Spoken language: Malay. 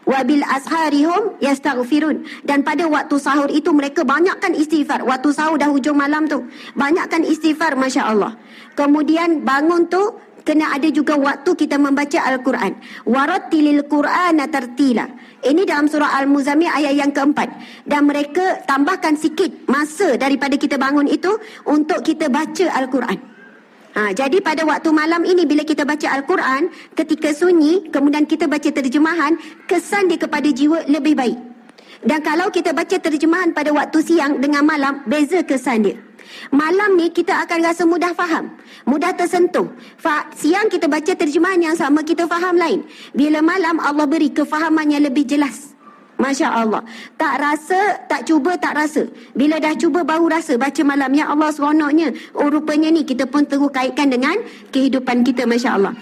wa bil asharihum yastaghfirun. Dan pada waktu sahur itu mereka banyakkan istighfar. Waktu sahur dah hujung malam tu, banyakkan istighfar, Masya Allah. Kemudian bangun tu kena ada juga waktu kita membaca Al-Quran. Warattilil Qur'ana tartila. Ini dalam surah Al-Muzammil ayat yang keempat. Dan mereka tambahkan sikit masa daripada kita bangun itu untuk kita baca Al-Quran. Jadi pada waktu malam ini bila kita baca Al-Quran, ketika sunyi, kemudian kita baca terjemahan, kesan dia kepada jiwa lebih baik. Dan kalau kita baca terjemahan pada waktu siang dengan malam, beza kesan dia. Malam ni kita akan rasa mudah faham, mudah tersentuh. Siang kita baca terjemahan yang sama, kita faham lain. Bila malam, Allah beri kefahaman yang lebih jelas. Masya Allah. Tak rasa, tak cuba, tak rasa. Bila dah cuba baru rasa baca malam. Ya Allah, seronoknya. Oh rupanya ni kita pun terus kaitkan dengan kehidupan kita, Masya Allah.